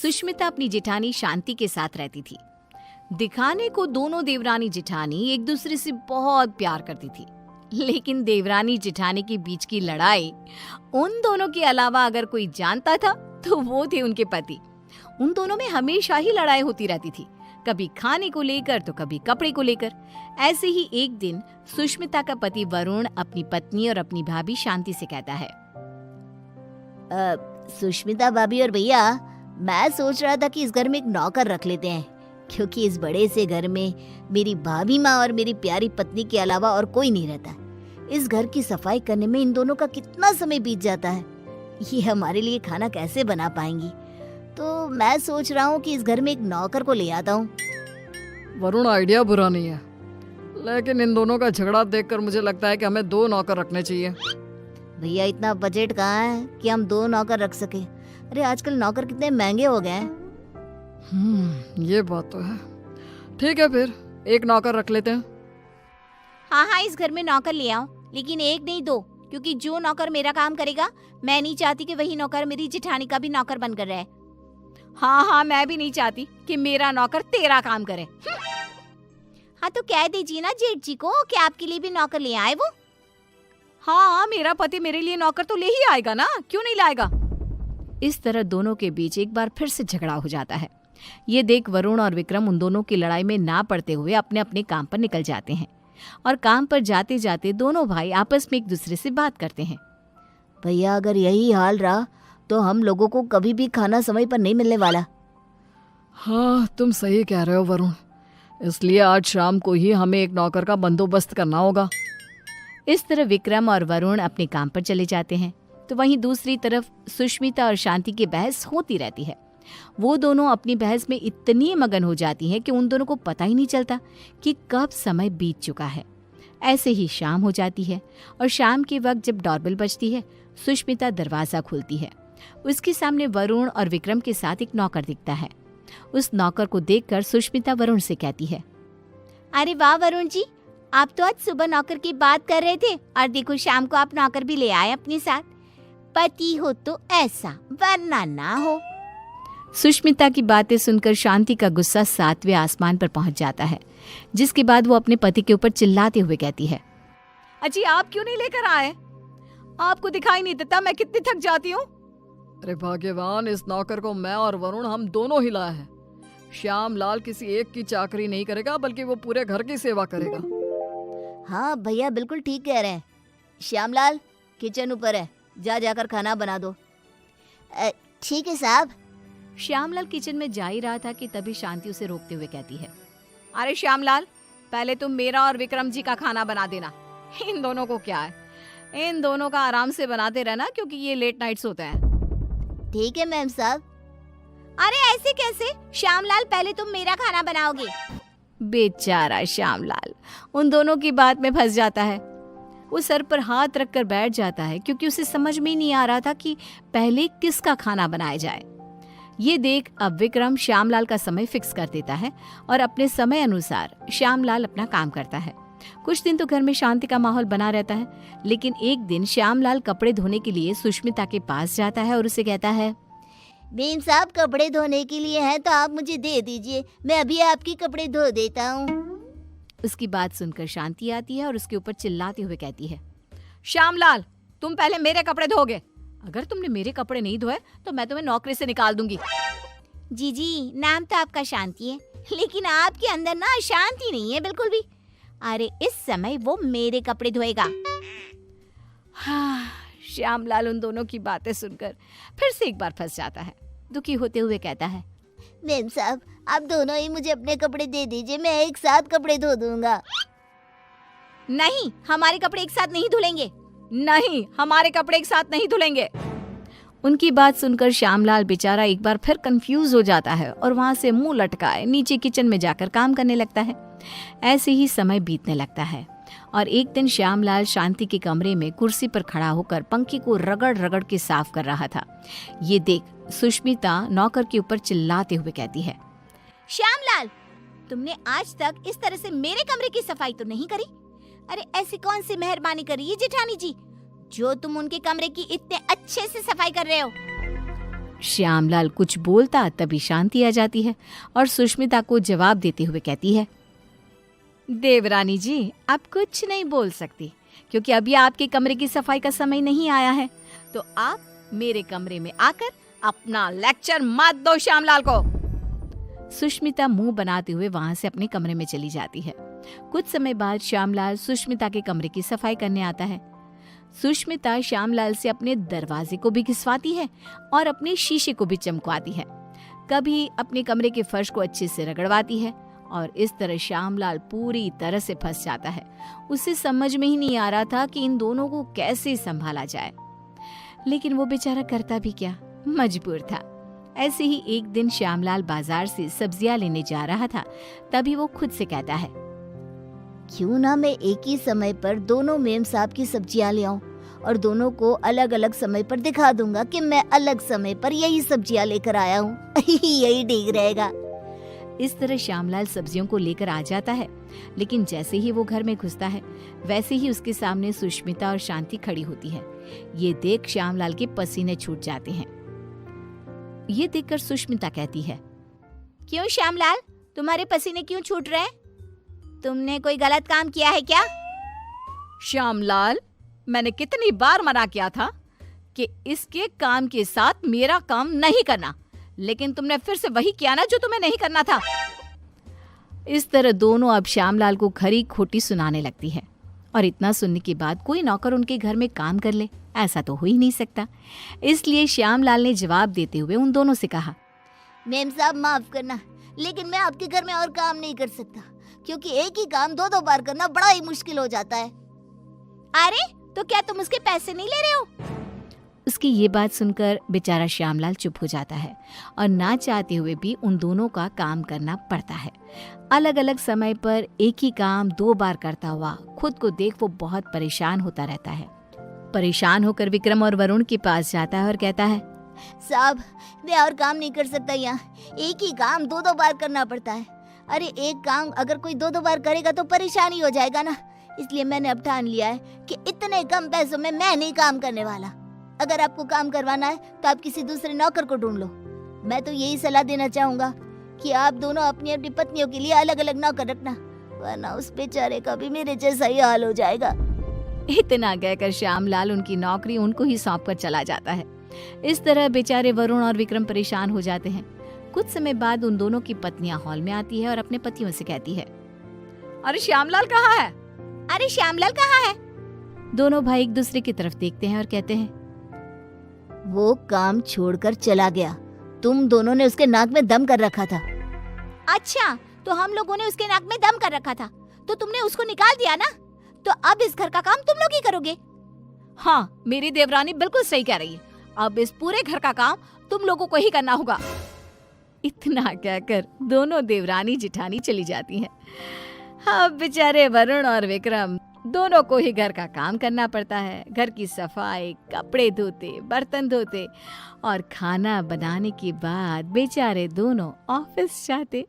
सुष्मिता अपनी जेठानी शांति के साथ रहती थी। दिखाने को दोनों देवरानी जेठानी एक दूसरे से बहुत प्यार करती थी, लेकिन देवरानी जेठानी के बीच की लड़ाई उन दोनों के अलावा अगर कोई जानता था तो वो थे उनके पति। उन दोनों में हमेशा ही लड़ाई होती रहती थी, कभी खाने को लेकर तो कभी कपड़े को लेकर। ऐसे ही एक दिन सुष्मिता का पति वरुण अपनी पत्नी और अपनी भाभी शांति से कहता है, सुष्मिता भाभी और भैया, मैं सोच रहा था कि इस घर में एक नौकर रख लेते हैं, क्योंकि इस बड़े से घर में मेरी भाभी माँ और मेरी प्यारी पत्नी के अलावा और कोई नहीं रहता। इस घर की सफाई करने में इन दोनों का कितना समय बीत जाता है, ये हमारे लिए खाना कैसे बना पाएंगी। तो मैं सोच रहा हूँ कि इस घर में एक नौकर को ले आता हूँ। वरुण, आइडिया बुरा नहीं है, लेकिन इन दोनों का झगड़ा देखकर मुझे लगता है कि हमें 2 नौकर रखने चाहिए। भैया, इतना बजट कहाँ है कि हम 2 नौकर रख सके। अरे आजकल नौकर कितने महंगे हो गए हैं। ये बात तो है। ठीक है, फिर 1 नौकर रख लेते हैं। हाँ, इस घर में नौकर ले आओ, लेकिन 1 नहीं 2, क्योंकि जो नौकर मेरा काम करेगा, मैं नहीं चाहती कि वही नौकर मेरी जेठानी का भी नौकर बनकर रहे। हाँ, मैं भी नहीं चाहती कि मेरा नौकर तेरा काम करे। हाँ, तो कह दीजिए ना जेठ जी को कि आपके लिए भी नौकर ले आए वो। हाँ, मेरा पति मेरे लिए नौकर तो ले ही आएगा ना, क्यों नहीं लाएगा। इस तरह दोनों के बीच एक बार फिर से झगड़ा हो जाता है। ये देख वरुण और विक्रम उन दोनों की लड़ाई में ना पड़ते हुए अपने अपने काम पर निकल जाते हैं, और काम पर जाते जाते दोनों भाई आपस में एक दूसरे से बात करते हैं। भैया, अगर यही हाल रहा तो हम लोगों को कभी भी खाना समय पर नहीं मिलने वाला। हाँ, तुम सही कह रहे हो वरुण, इसलिए आज शाम को ही हमें एक नौकर का बंदोबस्त करना होगा। इस तरह विक्रम और वरुण अपने काम पर चले जाते हैं, तो वहीं दूसरी तरफ सुष्मिता और शांति की बहस होती रहती है। वो दोनों अपनी बहस में इतनी मगन हो जाती हैं कि उन दोनों को पता ही नहीं चलता कि कब समय बीत चुका है। ऐसे ही शाम हो जाती है, और शाम के वक्त जब डोरबेल बजती है, सुष्मिता दरवाजा खोलती है। उसके सामने वरुण और विक्रम के साथ एक नौकर दिखता है। उस नौकर को देखकर सुष्मिता वरुण से कहती है, अरे वाह वरुण जी, आप तो आज सुबह नौकर की बात कर रहे थे, और देखो शाम को आप नौकर भी ले आए अपने साथ। पति हो तो ऐसा, वरना ना हो। सुष्मिता की बातें सुनकर शांति का गुस्सा 7वें आसमान पर पहुंच जाता है, जिसके बाद वो अपने पति के ऊपर चिल्लाते हुए कहती है, अजी आप क्यों नहीं लेकर आए? आपको दिखाई नहीं देता मैं कितनी थक जाती हूँ? अरे भाग्यवान, इस नौकर को मैं और वरुण हम दोनों ही लाए हैं। श्याम लाल किसी एक की चाकरी नहीं करेगा, बल्कि वो पूरे घर की सेवा करेगा। हाँ भैया, बिल्कुल ठीक कह रहे हैं। श्यामलाल, किचन ऊपर है, जाकर खाना बना दो। ठीक है साहब। श्यामलाल किचन में जा ही रहा था कि तभी शांति उसे रोकते हुए कहती है, अरे श्यामलाल, पहले तुम मेरा और विक्रम जी का खाना बना देना। इन दोनों को क्या है, इन दोनों का आराम से बनाते रहना, क्योंकि ये लेट नाइट्स होते हैं। ठीक है मैम साहब। अरे ऐसे कैसे? श्यामलाल, पहले तुम मेरा खाना बनाओगे। बेचारा श्यामलाल उन दोनों की बात में फंस जाता है। वो सर पर हाथ रखकर बैठ जाता है, क्योंकि उसे समझ में ही नहीं आ रहा था कि पहले किसका खाना बनाया जाए। ये देख अब विक्रम श्यामलाल का समय फिक्स कर देता है, और अपने समय अनुसार श्यामलाल अपना काम करता है। कुछ दिन तो घर में शांति का माहौल बना रहता है, लेकिन एक दिन श्यामलाल कपड़े धोने के लिए सुष्मिता के पास जाता है और उसे कहता है, बेन साहब, कपड़े धोने के लिए हैं तो आप मुझे दे दीजिए, मैं अभी आपके कपड़े धो देता हूँ। उसकी बात सुनकर शांति आती है और उसके ऊपर चिल्लाते हुए कहती है, श्यामलाल, तुम पहले मेरे कपड़े धोगे। अगर तुमने मेरे कपड़े नहीं धोए तो मैं तुम्हें नौकरी से निकाल दूंगी। जी, नाम तो आपका शांति है, लेकिन आपके अंदर ना शांति नहीं है बिल्कुल भी। अरे इस समय वो मेरे कपड़े धोएगा। हाँ, श्यामलाल उन दोनों की बातें सुनकर फिर से एक बार फंस जाता है। दुखी होते हुए कहता है, मैम साहब, आप दोनों ही मुझे अपने कपड़े दे दीजिए, मैं एक साथ कपड़े धो दूंगा। नहीं, हमारे कपड़े एक साथ नहीं धुलेंगे। नहीं, हमारे कपड़े एक साथ नहीं धुलेंगे। उनकी बात सुनकर श्यामलाल बेचारा एक बार फिर कंफ्यूज हो जाता है, और वहां से मुंह लटकाए नीचे किचन में जाकर काम करने लगता है। ऐसे ही समय बीतने लगता है, और एक दिन श्यामलाल शांति के कमरे में कुर्सी पर खड़ा होकर पंखे को रगड़ रगड़ के साफ कर रहा था। ये देख सुष्मिता नौकर के ऊपर चिल्लाते हुए कहती है, श्यामलाल, तुमने आज तक इस तरह से मेरे कमरे की सफाई तो नहीं करी। अरे ऐसी कौन सी मेहरबानी करी है जेठानी जी, जो तुम उनके कमरे की इतने अच्छे से सफाई कर रहे हो। श्यामलाल कुछ बोलता तभी शांति आ जाती है और सुष्मिता को जवाब देते हुए कहती है, देवरानी जी, आप कुछ नहीं बोल सकती क्योंकि अभी आपके कमरे की सफाई का समय नहीं आया है, तो आप मेरे कमरे में आकर अपना लेक्चर मत दो श्यामलाल को। सुष्मिता मुंह बनाते हुए वहां से अपने कमरे में चली जाती है। कुछ समय बाद श्यामलाल सुष्मिता के कमरे की सफाई करने आता है। सुष्मिता श्यामलाल से अपने दरवाजे को भी घिसवाती है और अपने शीशे को भी चमकवाती है। कभी अपने कमरे के फर्श को अच्छे से रगड़वाती है और इस तरह श्यामलाल पूरी तरह से फंस जाता है। उसे समझ में ही नहीं आ रहा था कि इन दोनों को कैसे संभाला जाए, लेकिन वो बेचारा करता भी क्या, मजबूर था। ऐसे ही एक दिन श्यामलाल बाजार से सब्जियां लेने जा रहा था, तभी वो खुद से कहता है, क्यों ना मैं एक ही समय पर दोनों मेम साहब की सब्जियां ले आऊं और दोनों को अलग अलग समय पर दिखा दूंगा कि मैं अलग समय पर यही सब्जियां लेकर आया हूँ। यही ठीक रहेगा। इस तरह श्यामलाल सब्जियों को लेकर आ जाता है, लेकिन जैसे ही वो घर में घुसता है वैसे ही उसके सामने सुष्मिता और शांति खड़ी होती है। ये देख श्यामलाल के पसीने छूट जाते हैं। ये देखकर सुष्मिता कहती है, क्यों श्यामलाल, तुम्हारे पसीने क्यों छूट रहे हैं? तुमने कोई गलत काम किया है क्या? श्यामलाल, मैंने कितनी बार मना किया था कि इसके काम के साथ मेरा काम नहीं करना, लेकिन तुमने फिर से वही किया ना जो तुम्हें नहीं करना था। इस तरह दोनों अब श्यामलाल को खरी खोटी सुनाने लगती है और इतना सुनने के बाद कोई नौकर उनके घर में काम कर ले, ऐसा तो हो ही नहीं सकता। इसलिए श्यामलाल ने जवाब देते हुए उन दोनों से कहा, मेम साहब माफ करना, लेकिन मैं आपके घर में और काम नहीं कर सकता क्योंकि एक ही काम दो बार करना बड़ा ही मुश्किल हो जाता है। अरे तो क्या तुम उसके पैसे नहीं ले रहे हो? उसकी ये बात सुनकर बेचारा श्यामलाल चुप हो जाता है और ना चाहते हुए भी उन दोनों का काम करना पड़ता है। अलग अलग समय पर एक ही काम 2 बार करता हुआ खुद को देख वो बहुत परेशान होता रहता है। परेशान होकर विक्रम और वरुण के पास जाता है और कहता है, साहब मैं और काम नहीं कर सकता, यहाँ एक ही काम 2 बार करना पड़ता है। अरे एक काम अगर कोई 2 बार करेगा तो परेशानी हो जाएगा ना, इसलिए मैंने अब ठान लिया है कि इतने कम पैसों में मैं नहीं काम करने वाला। अगर आपको काम करवाना है तो आप किसी दूसरे नौकर को ढूंढ लो। मैं तो यही सलाह देना चाहूंगा कि आप दोनों अपनी अपनी पत्नियों के लिए अलग अलग नौकर रखना, वरना उस बेचारे का भी मेरे जैसा ही हाल हो जाएगा। इतना कहकर श्यामलाल उनकी नौकरी उनको ही सौंप कर चला जाता है। इस तरह बेचारे वरुण और विक्रम परेशान हो जाते हैं। कुछ समय बाद उन दोनों की पत्नियां हॉल में आती है और अपने पतियों से कहती है, अरे श्यामलाल कहाँ है? अरे श्यामलाल कहाँ है? दोनों भाई एक दूसरे की तरफ देखते हैं और कहते हैं, वो काम छोड़कर चला गया, तुम दोनों ने उसके नाक में दम कर रखा था। अच्छा, तो हम लोगों ने उसके नाक में दम कर रखा था तो तुमने उसको निकाल दिया ना, तो अब इस घर का काम तुम लोग ही करोगे। हाँ, मेरी देवरानी बिल्कुल सही कह रही है, अब इस पूरे घर का काम तुम लोगों को ही करना होगा। इतना कहकर दोनों देवरानी जिठानी चली जाती हैं। अब बेचारे वरुण और विक्रम दोनों को ही घर का काम करना पड़ता है। घर की सफाई, कपड़े धोते, बर्तन धोते और खाना बनाने के बाद बेचारे दोनों ऑफिस जाते।